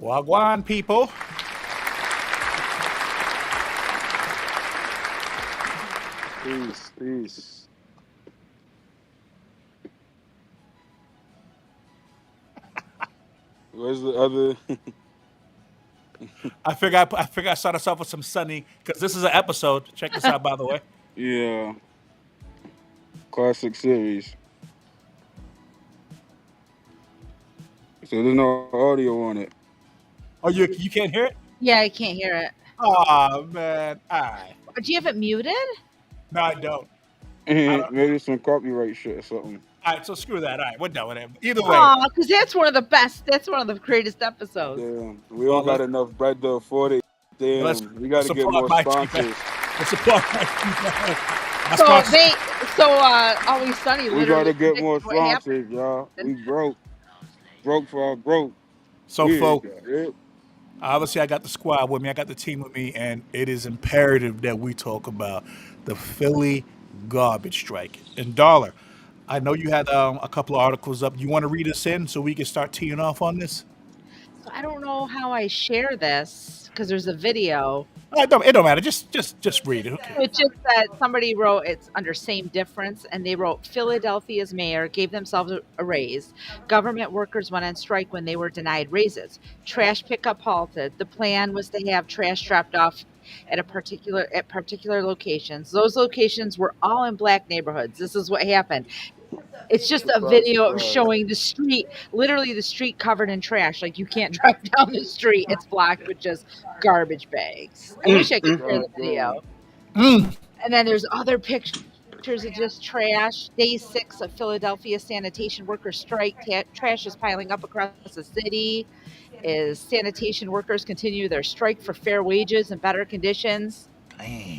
Wagwan, people. Peace, peace. Where's the other? I figure I start us off with some sunny because this is an episode. Check this out, by the way. Yeah, classic series. So there's no audio on it. Oh, you can't hear it? Yeah, I can't hear it. Oh man, all right. Do you have it muted? No, I don't. I don't. Maybe some copyright shit or something. All right, so screw that. All right, we're done with it. Either way, Oh, because that's one of the best. That's one of the greatest episodes. Damn, we well, don't got enough bread to afford it. let's Damn, we got to get support more my cheap. sponsors. Let's support my So sponsors. Always Sunny. We got to Literally get more predicted what happened. sponsors, y'all. We broke for our broke. So, We ain't folks, got it. obviously, I got the squad with me. I got the team with me, and it is imperative that we talk about the Philly garbage strike. And Dollar, I know you had a couple of articles up. You want to read us in so we can start teeing off on this? So I don't know how I share this because there's a video. It don't matter. Just read it. Okay. It's just that somebody wrote it's under same difference, and they wrote Philadelphia's mayor gave themselves a raise. Government workers went on strike when they were denied raises. Trash pickup halted. The plan was to have trash dropped off at particular locations. Those locations were all in black neighborhoods. This is what happened. It's just a Surprise, video of surprise. showing the street, literally the street covered in trash. Like you can't drive down the street; it's blocked with just garbage bags. I wish I could share the video. Mm. And then there's other pictures of just trash. Day 6 of Philadelphia sanitation workers strike. Trash is piling up across the city. As sanitation workers continue their strike for fair wages and better conditions. Damn.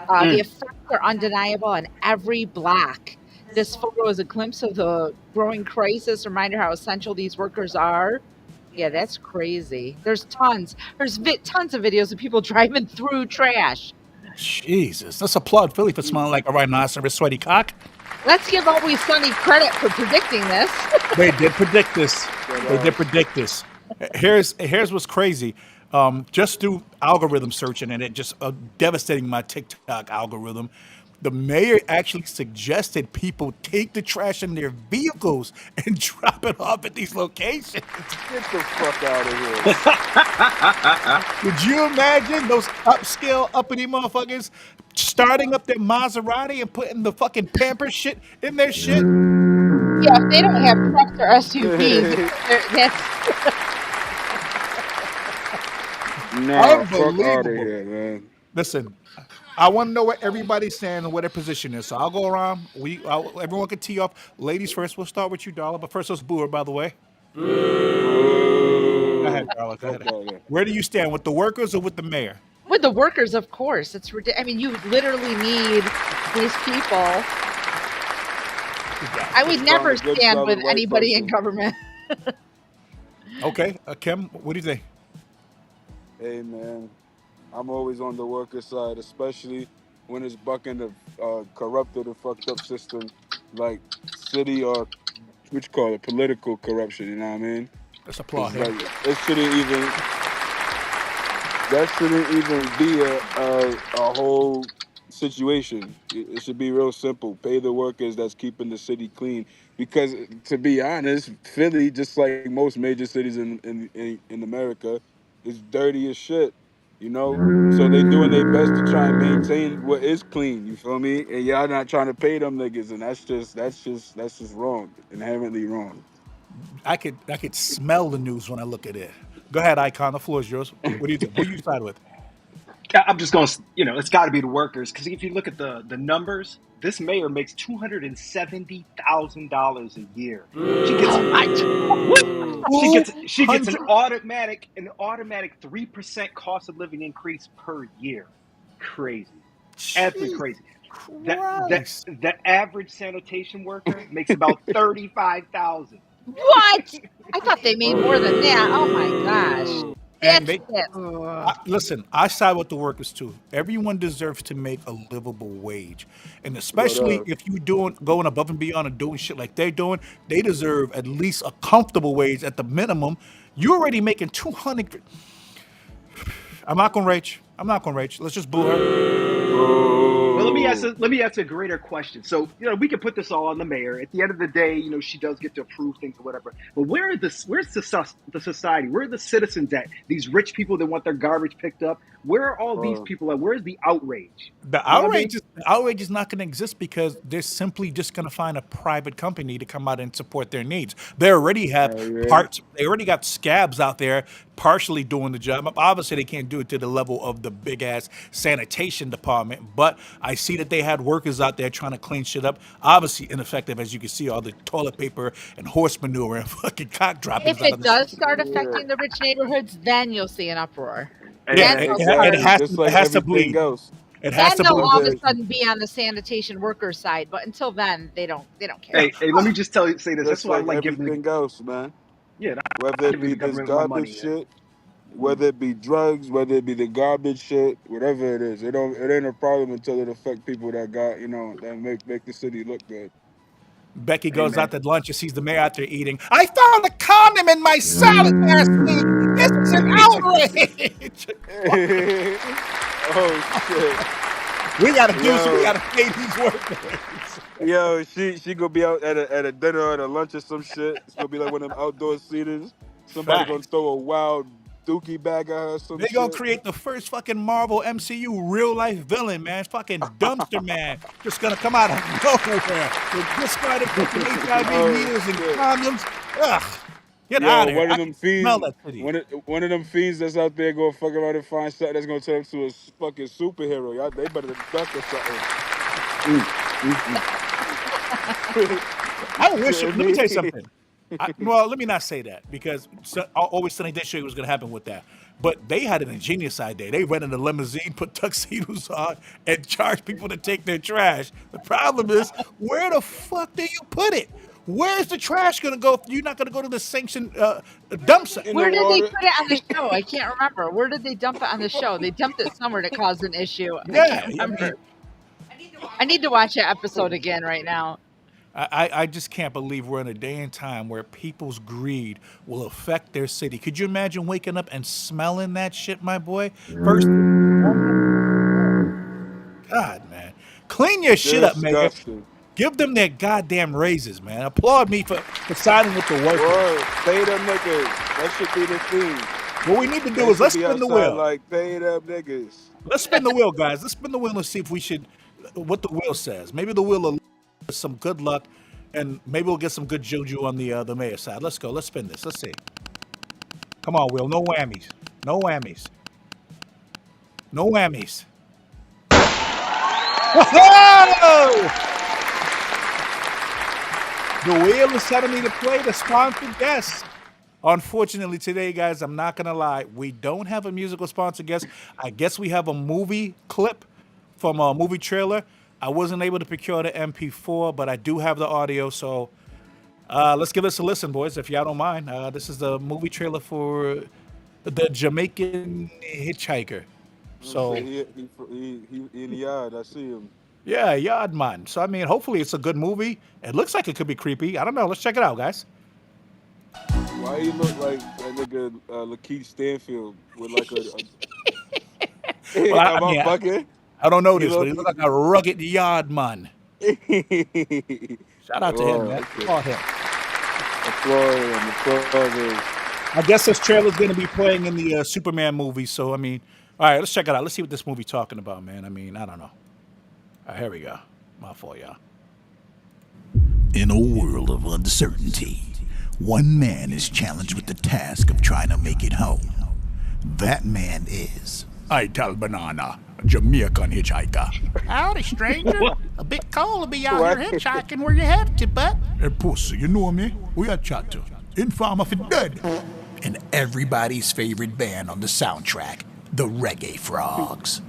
The effects are undeniable on every block. This photo is a glimpse of the growing crisis, reminder how essential these workers are. Yeah, that's crazy. There's tons. There's tons of videos of people driving through trash. Jesus, let's applaud Philly for smelling like a rhinoceros sweaty cock. Let's give Always Sunny credit for predicting this. They did predict this. They did predict this. Here's what's crazy. Just do algorithm searching and it just devastating my TikTok algorithm. The mayor actually suggested people take the trash in their vehicles and drop it off at these locations. Get the fuck out of here. Could you imagine those upscale, uppity motherfuckers starting up their Maserati and putting the fucking Pampers shit in their shit? Yeah, if they don't have trucks or SUVs, that's Nah, fuck out of Unbelievable. here, man. Listen, I want to know where everybody's standing and what their position is. So I'll go around. Everyone can tee off. Ladies first. We'll start with you, Darla. But first, let's boo her, by the way. Go ahead, Darla. Go Fuck ahead. out of here. Where do you stand, with the workers or with the mayor? with the workers, of course. It's ridiculous. I mean, you literally need these people. I would never Good stand job, with right anybody in person. government. Okay, Kim, what do you think? Hey, man, I'm always on the worker side, especially when it's bucking the corrupted and fucked up system like city or what you call it, political corruption. You know what I mean? Let's applaud It's him. like that shouldn't even be a whole situation. It should be real simple. Pay the workers that's keeping the city clean. Because to be honest, Philly, just like most major cities in America, is dirty as shit. You know, so they doing their best to try and maintain what is clean. You feel me? And y'all not trying to pay them niggas, and that's just wrong, inherently wrong. I could smell the news when I look at it. Go ahead, Icon. The floor is yours. What do you think? Who you side with? I'm just going to, it's got to be the workers. Because if you look at the numbers, this mayor makes $270,000 a year. She gets an automatic 3% cost of living increase per year. Crazy, absolutely crazy. The average sanitation worker makes about 35,000. What? I thought they made more than that. Oh my gosh. And That's they it. Ugh. listen. I side with the workers too. Everyone deserves to make a livable wage, and But especially if you going above and beyond and doing shit like they're doing, they deserve at least a comfortable wage at the minimum. You're already making 200. I'm not gonna rage. Let's just boo her. But let me ask a greater question. So, we can put this all on the mayor. At the end of the day, she does get to approve things or whatever. But where's the society? Where are the citizens at? These rich people that want their garbage picked up. Where are all these people at? Where's the outrage? The You know what I mean? outrage is not going to exist because they're simply just going to find a private company to come out and support their needs. They already have yeah. parts. They already got scabs out there partially doing the job. Obviously, they can't do it to the level of the big ass sanitation department. But I see that they had workers out there trying to clean shit up. Obviously, ineffective, as you can see, all the toilet paper and horse manure and fucking cock droppings. If it does start affecting the rich neighborhoods, then you'll see an uproar. Yeah, Then they'll it start. has Just to. like It has to everything bleed. else. It has Then to they'll bleed. all of a Whether sudden be on the sanitation workers side. But until then, they don't care. Hey, let me just say this. That's just why I like like giving everything else, man. Whether I it give be the this government my money. garbage shit, whether it be drugs, whether it be the garbage shit, whatever it is, it ain't a problem until it affect people that got that make the city look good. Becky goes Amen. out to lunch and sees the mayor out there eating. I found a condom in my salad last week. This is an outrage. Oh shit! We gotta do so. We Yo, gotta pay these workers. yo, she gonna be out at a dinner or at a lunch or some shit. It's gonna be like one of them outdoor seaters. Somebody gonna Facts. throw a wild dookie bag at her or some They gonna shit. create the first fucking Marvel MCU real life villain, man. Fucking dumpster man, just gonna come out of nowhere with discarded fucking HIV Oh needles and shit! condoms. Ugh, get Yo, out of here. one I of them can smell fiends, that city. one of them fiends that's out there gonna fuck around and find something that's gonna turn into a fucking superhero. Y'all, they better duck or something. I wish. Feel Let me tell you me? something. Well, let me not say that because always Sunny Day Show was going to happen with that. But they had an ingenious idea. They rented a limousine, put tuxedos on, and charged people to take their trash. The problem is, where the fuck do you put it? Where's the trash going to go if you're not going to go to the sanctioned dump site? In the Where did they water. put it on the show? I can't remember. Where did they dump it on the show? They dumped it somewhere to cause an issue. I Yeah, can't remember. I need to watch that episode again right now. I just can't believe we're in a day and time where people's greed will affect their city. Could you imagine waking up and smelling that shit, my boy? First, God, man. Clean your shit up, Mayor. Disgusting. Give them their goddamn raises, man. Applaud me for siding with the workers. Word. Pay them niggas. That should be the thing. What we need to do They is should let's be spin the outside wheel. like pay them niggas. Let's spin the wheel, guys. Let's spin the wheel and see if we should, what the wheel says. Maybe the wheel will some good luck, and maybe we'll get some good juju on the mayor side. Let's go. Let's spin this. Let's see. Come on, Will. No whammies. No whammies. No whammies. Whoa! The wheel is telling me to play the sponsored guest. Unfortunately, today, guys, I'm not gonna lie, we don't have a musical sponsor guest. I guess we have a movie clip from a movie trailer. I wasn't able to procure the MP4, but I do have the audio. So let's give this a listen, boys, if y'all don't mind. This is the movie trailer for the Jamaican Hitchhiker. So he in the yard. I see him. yeah, Yard Man. So I mean, hopefully it's a good movie. It looks like it could be creepy. I don't know. Let's check it out, guys. Why he look like that nigga Lakeith Stanfield with like a Well, am I mean, bugging? I don't know He this, but he look- looks like a rugged Yard Man. Shout out to him, man. okay. Applaud him. Applaud him. I guess this trailer's going to be playing in the Superman movie. So, I mean, all right, let's check it out. Let's see what this movie's talking about, man. I mean, I don't know. All right, here we go. My fault, y'all. In a world of uncertainty, one man is challenged with the task of trying to make it home. That man is Ital Banana, a Jamaican hitchhiker. Howdy, stranger. A bit cold to be out What? here hitchhiking where you headed to, but Hey, pussy, you know me? We are chat to. Informer for dead. and everybody's favorite band on the soundtrack, the Reggae Frogs.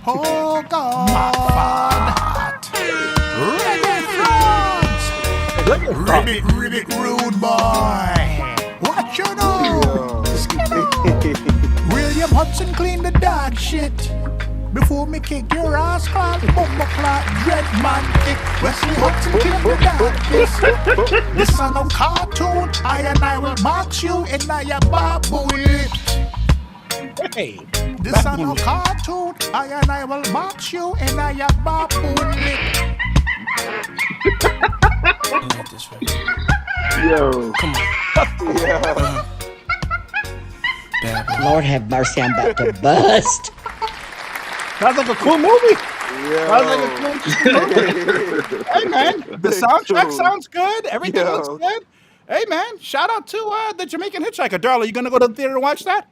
oh God, Reggae Frogs. Ribbit, ribbit, rude boy. What you know? William Hudson clean the dog shit. Before me kick your ass, clock, bumper clock, dread man kick. Wesley Hudson clean the dog piss. This son of cartoon, I will box you in your babu lips. Hey, This son of cartoon, I will box you in your babu lips. Yo. Yeah. Lord have mercy, I'm about to bust. sounds like a cool movie. Sounds like a Yo. cool movie. Hey man, the soundtrack Dude. sounds good. Everything looks Yo. good. Hey man, shout out to the Jamaican Hitchhiker. Darla, you gonna go to the theater to watch that?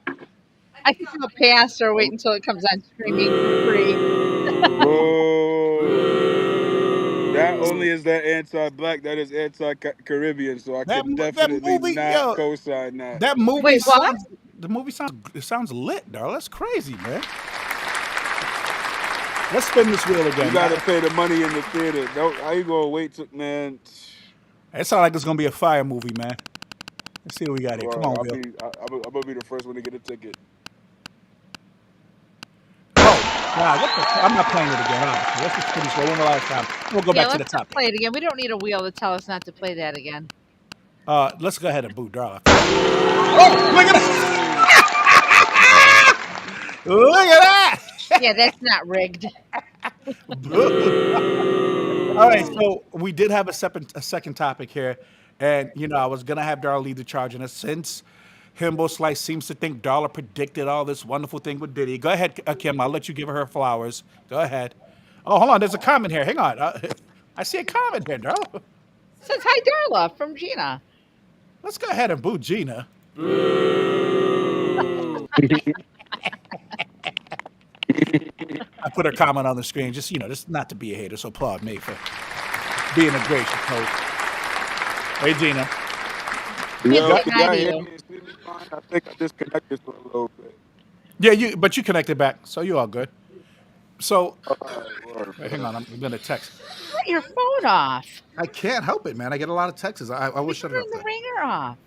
I can do a pass or wait until it comes on streaming for free. Whoa. Not only is that anti-black, that is anti-Caribbean, so I That can that definitely movie, not yo, co-sign that. that movie Wait, what? sounds. The movie sounds lit, Darla. That's crazy, man. Let's spin this wheel You again. gotta pay the money in the theater. Don't. How you gonna wait to, man? It sounds like it's gonna be a fire movie, man. Let's see what we got here. Come Well, on, Will. I'm gonna be the first one to get a ticket. Oh, God, what the? I'm not playing it again. Obviously. Let's just finish one last time. We'll go Yeah, back to the let's not topic. play it again. We don't need a wheel to tell us not to play that again. Let's go ahead and boot Darla. Oh, look at that! Look at that! Yeah, that's not rigged. All right, so we did have a second topic here, and I was gonna have Darla lead the charge, and since Himbo Slice seems to think Darla predicted all this wonderful thing with Diddy, go ahead, Kim. I'll let you give her flowers. Go ahead. Oh, hold on. There's a comment here. Hang on. I see a comment here, Darla. Says hi, Darla from Gina. Let's go ahead and boo Gina. I put her comment on the screen, just not to be a hater. So applaud me for being a gracious host. Hey, Gina. Yo, Yes, can I y'all do. hear me? See me fine? I think I disconnected for a little bit. Yeah, but you connected back, so you're all good. So, Word. wait, hang on, I'm gonna text. Cut your phone off. I can't help it, man. I get a lot of texts. I wish I'd Turn have the that. ringer off.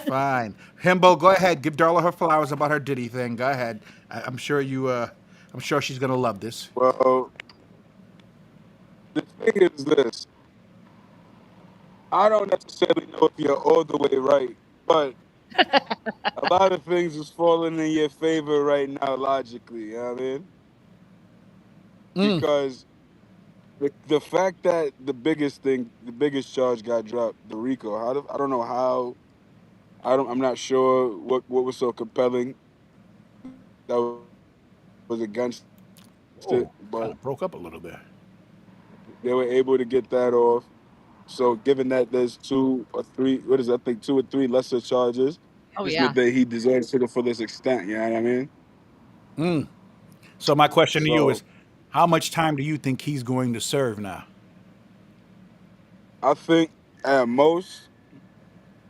Fine. Himbo, go ahead. Give Darla her flowers about her Diddy thing. Go ahead. I'm sure I'm sure she's gonna love this. Well, the thing is this. I don't necessarily know if you're all the way right, but a lot of things is falling in your favor right now logically, you know what I mean? Mm. Because the fact that the biggest charge got dropped, the RICO, I don't know how, I'm not sure what was so compelling that was against it, Oh, kind but of broke up a little bit. they were able to get that off. So given that there's 2 or 3, what is it, I think 2 or 3 lesser charges, Oh, it's yeah. not that he deserves to the fullest extent, you know what I mean? Mm. So my question to you So is, how much time do you think he's going to serve now? I think at most,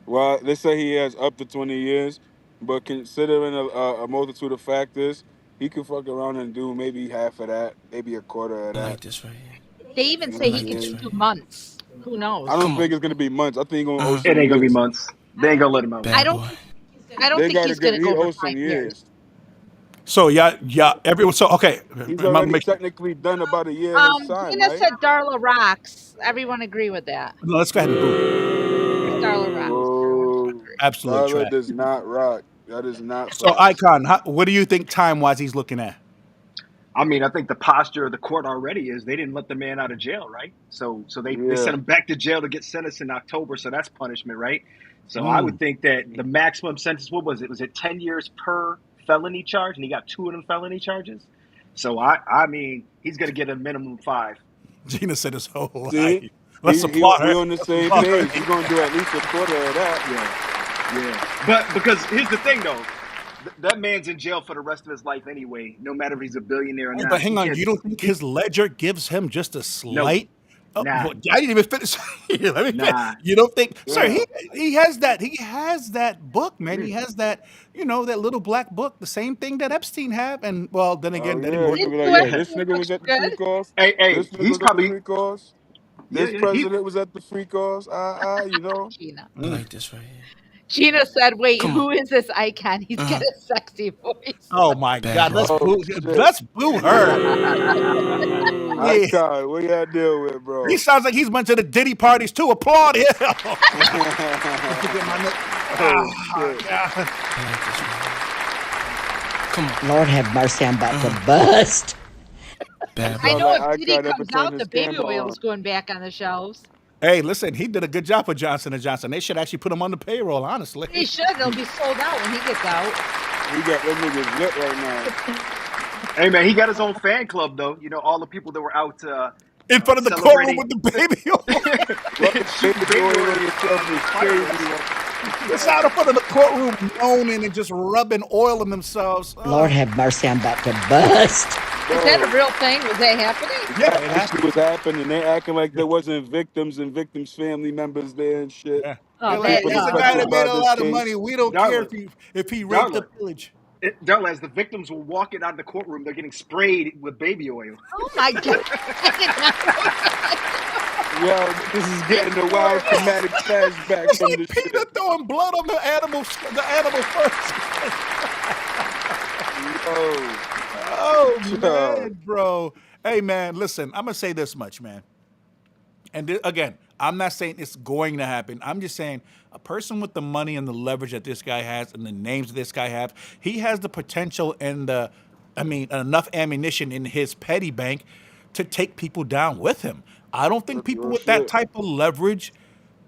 well, they say he has up to 20 years, but considering a multitude of factors, he could fuck around and do maybe half of that, maybe a quarter of that. They even You say know he what I could mean? do months. Who knows? I don't think it's gonna be months. I think he's gonna owe It some ain't gonna be years. months. They ain't gonna let him out. I don't They think gotta he's gonna he go over owes some 5 years. years. So yeah, everyone. So okay, He's I'm gonna already make. technically done about a year his time, Gina right? said Darla rocks. Everyone agree with that. No, let's go ahead and boo. Darla rocks. Whoa, Absolute Tyler trash. does not rock. That is not So facts. Icon, what do you think time-wise he's looking at? I mean, I think the posture of the court already is they didn't let the man out of jail, right? So they Yeah. sent him back to jail to get sentenced in October, so that's punishment, right? So I would think that the maximum sentence, what was it? Was it 10 years per felony charge? And he got 2 of them felony charges. So I mean, he's gonna get a minimum 5. Gina said his whole life. See, Let's applaud we her. on the same page. He's gonna do at least a quarter of that. Yeah. But because here's the thing though, that man's in jail for the rest of his life anyway, no matter if he's a billionaire or Hey, not. but hang He on, can't- you don't think his ledger gives him just a slight? Oh, Nah. well, I didn't even finish. Let me finish. Nah. You don't think, sir? Yeah. He has that book, man. He has that that little black book, the same thing that Epstein have. And well, then again, Oh, then he yeah, worked. you be Didn't like, do yo, it. this nigga was at the free Good. calls. Hey, This nigga he's was at probably the free calls. This Yeah, president was at the free calls. You know. Gina. Mm. Gina Gina said, "Wait, who is this icon? He's got a sexy voice." Oh my God, let's Oh boo, shit. let's boo her. Yeah. Icon, what y'all deal with, bro? He sounds like he's went to the Diddy parties too. Applaud him. Oh shit. Lord have mercy, I'm about to bust. I know Sound like if Diddy Icon ever comes turned out, his the baby camera oil's going back on the shelves. Hey, listen, he did a good job for Johnson & Johnson. They should actually put him on the payroll, honestly. He should. They'll be sold out when he gets out. We got them niggas lit right now. Hey man, he got his own fan club though. You know, all the people that were out In front of the courtroom celebrating. with the baby oil. Baby oil on yourself is crazy. It's out in front of the courtroom moaning and just rubbing oil on themselves. Lord have mercy, I'm about to bust. Is that a real thing? Was that happening? Yeah, it That happened. shit was happening. They acting like there wasn't victims and victims' family members there and shit. Yeah. Oh, They're like, People he's a affected guy that made by a this lot of case. money. We don't care if he raped the village. Darla, as the victims were walking out of the courtroom, they're getting sprayed with baby oil. Oh my God! Yo, this is getting a wild traumatic flashback It's from like the Peter shit. throwing blood on the animal first. Oh man, bro. Hey man, listen, I'm gonna say this much, man. And again, I'm not saying it's going to happen. I'm just saying a person with the money and the leverage that this guy has and the names that this guy has, he has the potential and enough ammunition in his petty bank to take people down with him. I don't think people with that type of leverage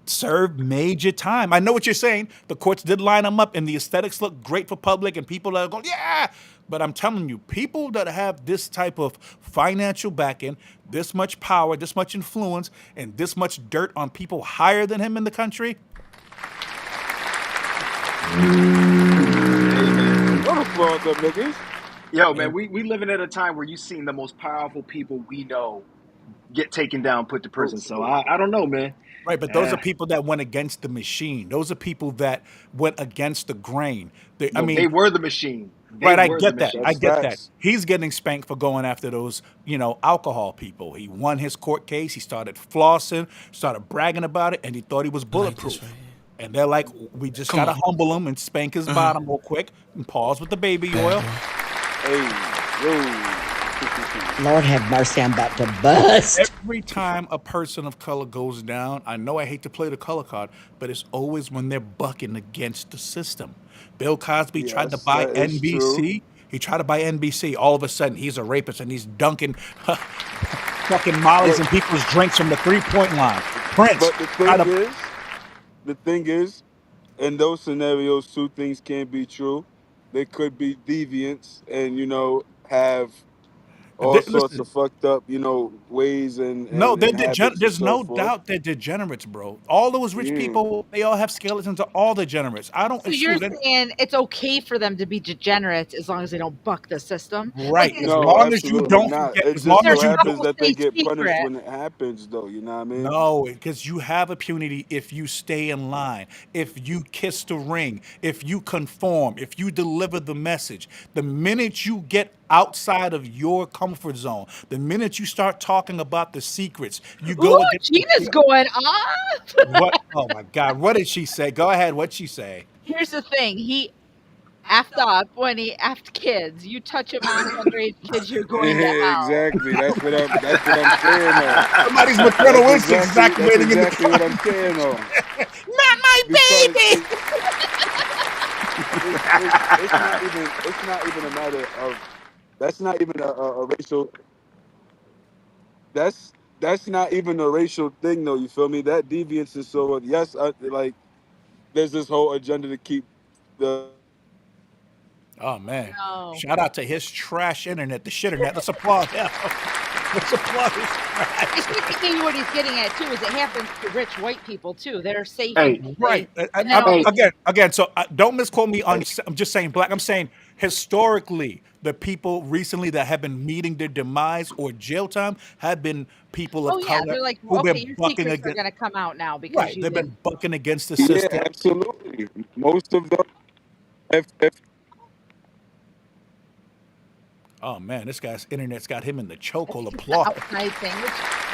serve major time. I know what you're saying. The courts did line them up and the aesthetics look great for public and people are going, yeah. But I'm telling you, people that have this type of financial backing, this much power, this much influence, and this much dirt on people higher than him in the country. What the fuck up, niggas? Yo, man, we living at a time where you've seen the most powerful people we know get taken down, put to prison. So I don't know, man. Right, but those are people that went against the machine. Those are people that went against the grain. They were the machine. I get that. I That's get that. facts. He's getting spanked for going after those, alcohol people. He won his court case. He started flossing, started bragging about it, and he thought he was bulletproof. And they're like, we just got to humble him and spank his bottom real quick and pause with the baby oil. Hey, yo. Lord have mercy, I'm about to bust. Every time a person of color goes down, I know I hate to play the color card, but it's always when they're bucking against the system. Bill Cosby tried to Yes, buy that is NBC. true. He tried to buy NBC. All of a sudden, he's a rapist and he's dunking fucking mollies in people's drinks from the 3-point line. Prince. But the thing is, in those scenarios, two things can be true. They could be deviants and, have all sorts of fucked up, ways and No, and habits and there's so no forth. doubt they're degenerates, bro. All those rich people, they all have skeletons. Are all degenerates. I don't So you're exclude any. saying it's okay for them to be degenerates as long as they don't buck the system? Right. Like, As No, long as you absolutely don't not. forget, It as just long so as you happens don't. that they State get punished secret. when it happens, though. You know what I mean? No, because you have impunity if you stay in line, if you kiss the ring, if you conform, if you deliver the message. The minute you get outside of your comfort zone, the minute you start talking about the secrets, you go Ooh, against. Gina's going off. What? Oh my God! What did she say? Go ahead. What'd she say? Here's the thing. He effed up when he effed kids. You touch him on underage kids, you're going to hell. Exactly. That's what I'm saying. Though. Somebody's maternal That's instincts exactly activating in the what I'm saying. Though. Not my Because baby. it's not even a matter of. That's not even a racial. That's not even a racial thing, though. You feel me? That deviance is so. Yes, there's this whole agenda to keep the. Oh man! No. Shout out to his trash internet, the shitternet. Let's applaud him. Let's applaud his I trash. think maybe what he's getting at too is it happens to rich white people too. They're safe. Hey, and Right. And then all- Again. So don't misquote me on. I'm just saying black. I'm saying historically, the people recently that have been meeting their demise or jail time have been people of Oh yeah, color they're like, who've okay, been your bucking secrets are against. going to come out now because Right. you They've did. been bucking against the Yeah, system. absolutely. Most of them. If Oh man, this guy's internet's got him in the chokehold. Applaud. outside thing, which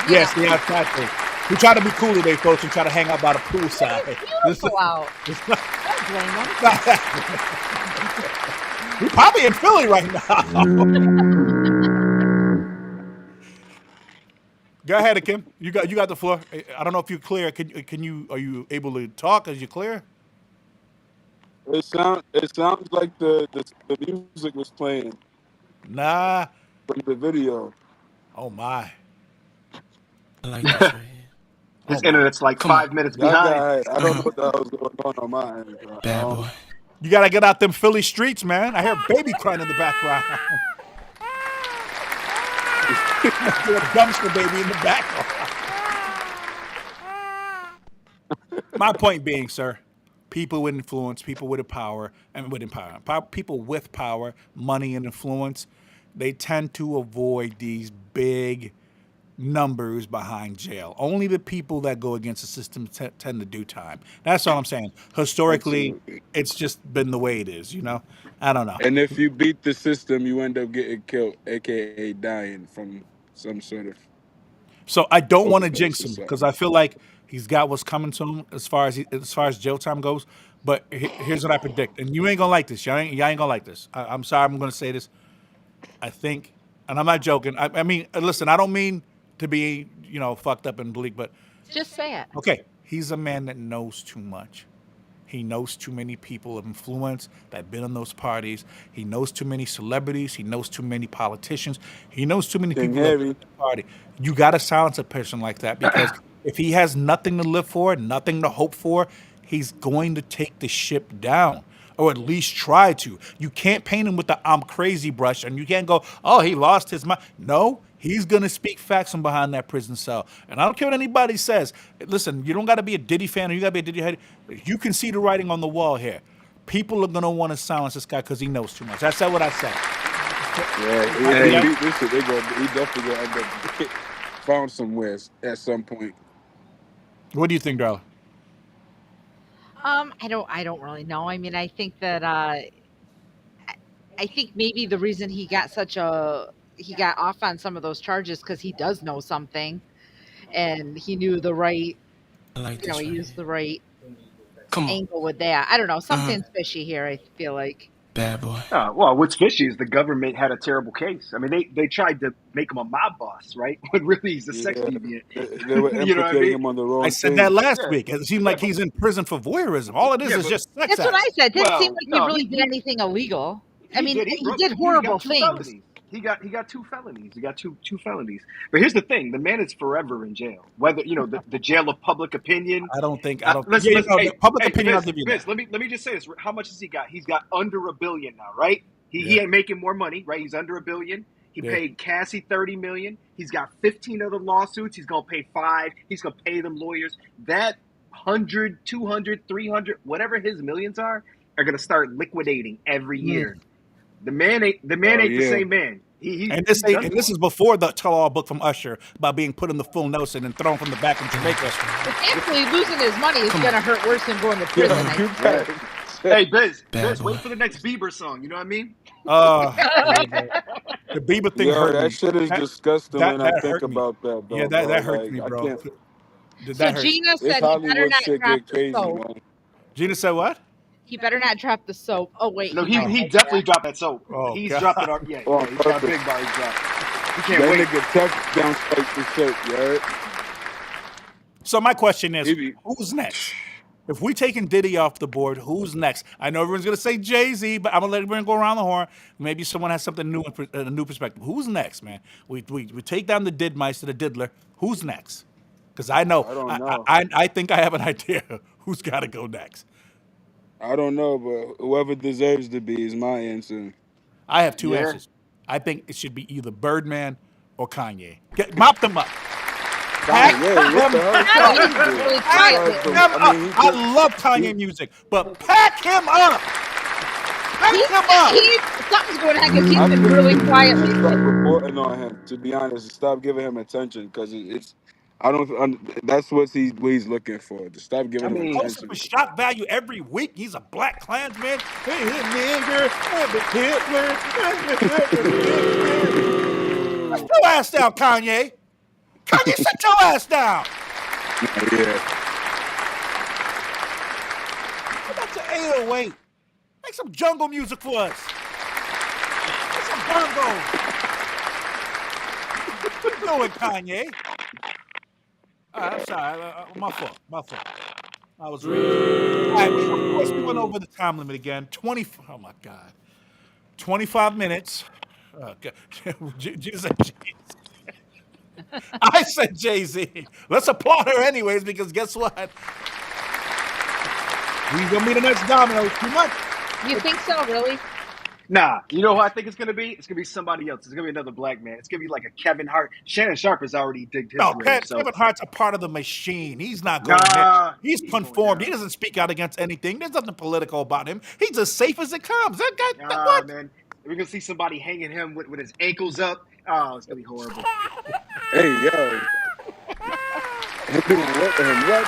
Yes, the outside thing. We try to be cool today, folks, and try to hang out by the poolside. it's beautiful out. It's not- don't blame him. He's probably in Philly right now. Go ahead, Akim. You got the floor. I don't know if you're clear. Are you able to talk? Is you clear? It sounds like the music was playing Nah. from the video. Oh my. I like this right here. This internet's like 5 minutes Y'all behind. got, I don't know what the hell's going on my end. Bad boy. You gotta get out them Philly streets, man. I hear a baby crying in the background. A dumpster baby in the background. My point being, sir, people with influence, people with power, people with power, money, and influence, they tend to avoid these big numbers behind jail. Only the people that go against the system tend to do time. That's all I'm saying. Historically, it's just been the way it is, you know? I don't know. And if you beat the system, you end up getting killed, aka dying from some sort of. So I don't want to overdose jinx or him something. because I feel like he's got what's coming to him as far as jail time goes. But here's what I predict, and you ain't gonna like this. Y'all ain't gonna like this. I'm sorry. I'm gonna say this. I think, and I'm not joking. I mean, listen. I don't mean to be, fucked up and bleak, but Just say it. okay. He's a man that knows too much. He knows too many people of influence that have been in those parties. He knows too many celebrities. He knows too many politicians. He knows too many people that have been in the party. You got to silence a person like that because if he has nothing to live for, nothing to hope for, he's going to take the ship down, or at least try to. You can't paint him with the I'm crazy brush, and you can't go, oh, he lost his mind. No, he's going to speak facts from behind that prison cell. And I don't care what anybody says. Listen, you don't got to be a Diddy fan or you got to be a Diddy head. You can see the writing on the wall here. People are going to want to silence this guy because he knows too much. That's what I said. Yeah, he definitely going to end up found somewhere at some point. What do you think, Darla? I don't really know. I mean, I think that I think maybe the reason he got off on some of those charges because he does know something, and he knew the right, I like he this right used here. the right Come on. angle with that. I don't know, something's fishy here. I feel like. Bad boy. Well, what's fishy is the government had a terrible case. I mean, they tried to make him a mob boss, right? When really he's a sex deviant. They were You know what I implicating mean? him on the wrong I said thing. that last week. It seemed like he's in prison for voyeurism. All it is is just sex That's what acts. I said. It didn't Well, seem like no, he really he- did anything illegal. I He mean, did. he broke- did he horrible got two things. felonies. He got two felonies. He got two felonies. But here's the thing: the man is forever in jail. Whether the jail of public opinion. I don't think. Listen, the public opinion. I'll Vince, give you Vince, that. let me just say this. How much has he got? He's got under $1 billion now, right? He ain't making more money, right? He's under $1 billion. He paid Cassie $30 million. He's got 15 other lawsuits. He's gonna pay 5. He's gonna pay them lawyers. That 100, 200, 300, whatever his millions are gonna start liquidating every year. The man ain't the same man. And this is before the tell-all book from Usher about being put in the full Nelson and thrown from the back in Jamaica. But actually, losing his money is going to hurt worse than going to prison. I think. Hey, Biz, Bad boy. wait for the next Bieber song. You know what I mean? The Bieber thing Yo, hurt that me. shit is disgusting that- when I that think hurt me. about that, bro. Yeah, that bro. hurt Like, me, I bro. can't- That So hurt. Gina This said he better Hollywood not shit drop get the crazy, soap. man. Gina said what? He better not drop the soap. Oh wait, No, he definitely dropped that soap. Oh, He's God. dropped it. Yeah, Oh, he's got a perfect. big bar. He's dropped. He can't That wait. nigga touchdown spike the soap, you heard? So my question is, Maybe. who's next? If we taking Diddy off the board, who's next? I know everyone's gonna say Jay-Z, but I'm gonna let everyone go around the horn. Maybe someone has something new, a new perspective. Who's next, man? We take down the Didmeister, the Diddler. Who's next? Because I know, I don't know. I think I have an idea who's got to go next. I don't know, but whoever deserves to be is my answer. I have two answers. I think it should be either Birdman or Kanye. Mop them up. Kanye, what the hell? Kanye's really quiet. Pack him I up. mean, he I did- love Kanye music, but pack him up. Pack him up. Something's going on because he's I been think really you quiet should lately. stop reporting on him. To be honest, stop giving him attention because it's. I don't. That's what he's looking for. To stop giving him mean- Posted attention. for shock value every week. He's a black Klansman. Hey, nigger, Hitler. Sit your ass down, Kanye. Kanye, sit your ass down. Yeah. 808. Make some jungle music for us. Make some bongos. What you doing, Kanye? All right, I'm sorry. My fault. I was reading. All right, of course, we went over the time limit again. Oh, my God. 25 minutes. I said Jay-Z. Let's applaud her anyways, because guess what? He's going to be the next domino. Too much. You think so, really? Nah, you know who I think it's gonna be? It's gonna be somebody else. It's gonna be another black man. It's gonna be like a Kevin Hart. Shannon Sharp has already digged his No, grave. So Kevin Hart's a part of the machine. He's not going Nah, there. He's he's going conformed. down. He doesn't speak out against anything. There's nothing political about him. He's as safe as it comes. That guy, Nah, what? man. We're gonna see somebody hanging him with his ankles up. Oh, it's gonna be horrible. Hey, yo. Him doing what to him? What?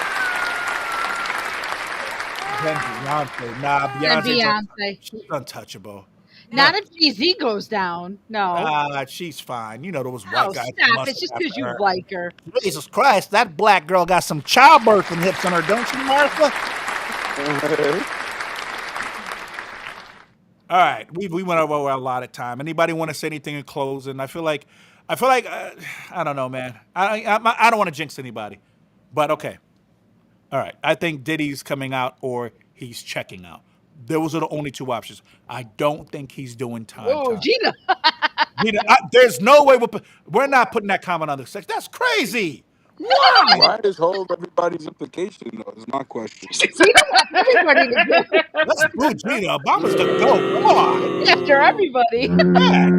Then Beyonce. Nah, And Beyonce. Beyonce. She's untouchable. Not if Jay-Z goes down. No. She's fine. You know those white Oh, guys. stop. must It's just have because you her. like her. Jesus Christ, that black girl got some childbirthing hips on her, don't you, Martha? All right, we went over a lot of time. Anybody want to say anything in closing? I feel like I don't know, man. I don't want to jinx anybody, but okay. All right, I think Diddy's coming out or he's checking out. Those are the only two options. I don't think he's doing time. Oh, Gina. There's no way we're not putting that comment on the sex. That's crazy. Why? Why does hold everybody's implication, though, is my question. Gina wants everybody to go Let's boo Gina. Obama's the GOAT. Come on. after everybody. Yeah.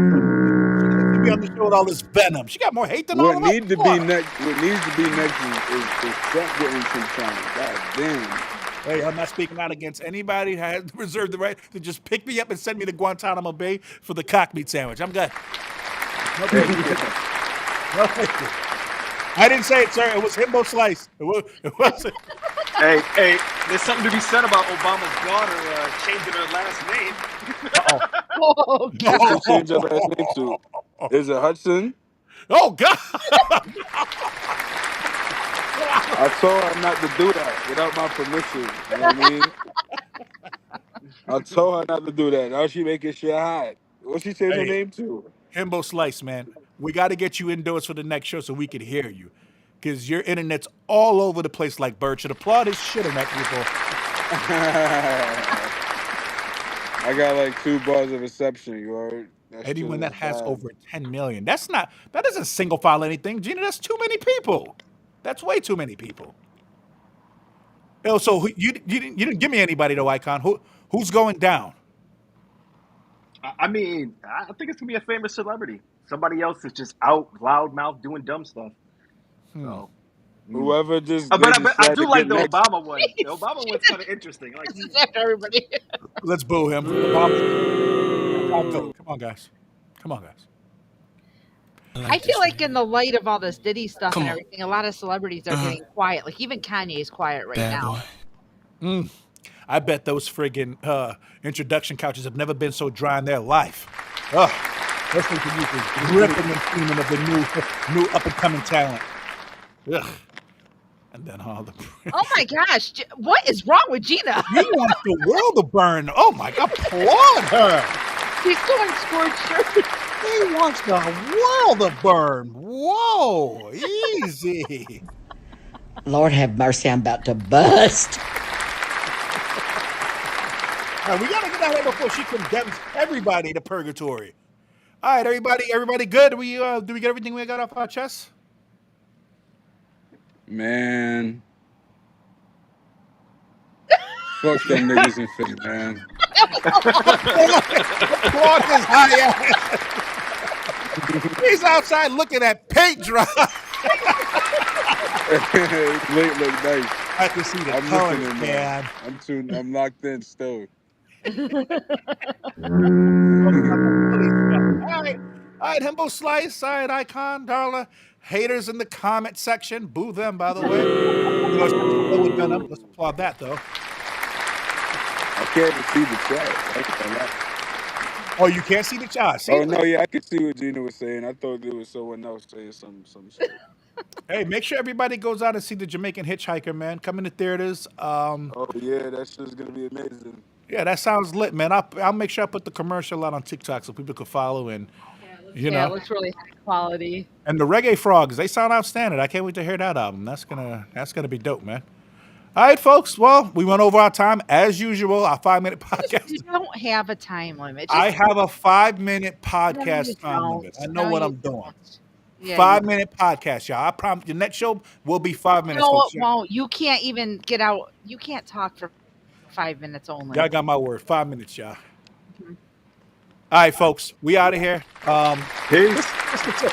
She be on the show with all this venom. She got more hate than all What of us. needs to be next is Trump getting some time. God damn. Hey, I'm not speaking out against anybody who has reserved the right to just pick me up and send me to Guantanamo Bay for the cock meat sandwich. I'm good. No, thank you. No, thank you. I didn't say it, sir. It was Himbo Slice. It wasn't. Hey, there's something to be said about Obama's daughter changing her last name. Oh, What's God. she change her last name to? Is it Hudson? Oh, God. I told her not to do that without my permission. You know what I mean? I told her not to do that. Now she making shit hot. What she change her Hey. name to? Himbo Slice, man. We got to get you indoors for the next show so we can hear you. Because your internet's all over the place like Bird. Should applaud his shit on that, people. I got like 2 bars of reception, you heard? Anyone that has over 10 million. That doesn't single file anything. Gina, that's too many people. That's way too many people. Oh, so you didn't give me anybody though, Icon. Who's going down? I mean, I think it's gonna be a famous celebrity. Somebody else is just out, loudmouth, doing dumb stuff. So, Whoever just. but I do like the Obama one. The Obama one's kind of interesting. Like, This is after everybody. Let's boo him. Come on, guys. I feel like in the light of all this Diddy stuff Come and on. everything, a lot of celebrities are getting quiet. Like even Kanye is quiet right Bad now. boy. I bet those friggin' introduction couches have never been so dry in their life. Ugh. Listening to you is ripping and steaming of the new up and coming talent. Ugh. And then all the. Oh my gosh, what is wrong with Gina? He wants the world to burn. Oh my God, applaud her. She's going scorched. He wants the world to burn. Whoa, easy. Lord have mercy, I'm about to bust. All right, we gotta get out of here before she condemns everybody to purgatory. All right, everybody good? Do we get everything we got off our chest? Man. Fuck them niggas in fit, man. Applaud his high ass. He's outside looking at paint dry. Late look nice. I can see the I'm colors, listening, man. I'm locked in still. All right, Himbo Slice, all right, Icon, Darla. Haters in the comment section. Boo them, by the way. Let's applaud that, though. I can't even see the chat. Oh, you can't see the chat? Oh, no, yeah, I could see what Gina was saying. I thought it was someone else saying some shit. Hey, make sure everybody goes out and see the Jamaican Hitchhiker, man. Coming to theaters. Oh yeah, that shit's gonna be amazing. Yeah, that sounds lit, man. I'll make sure I put the commercial out on TikTok so people can follow and you Yeah, it know. looks really high quality. And the Reggae Frogs, they sound outstanding. I can't wait to hear that album. That's gonna be dope, man. All right, folks. Well, we went over our time as usual. Our 5-minute podcast. You don't have a time limit. I Just, have a 5-minute no, you podcast time limit. I don't. know No, what you I'm doing. don't. Yeah, 5-minute podcast, y'all. I promise. The next show will be 5 minutes. no, Folks. it won't. You can't even get out. You can't talk for 5 minutes only. Y'all got my word. 5 minutes, y'all. All right, folks. We out of here. Peace. What's the tip?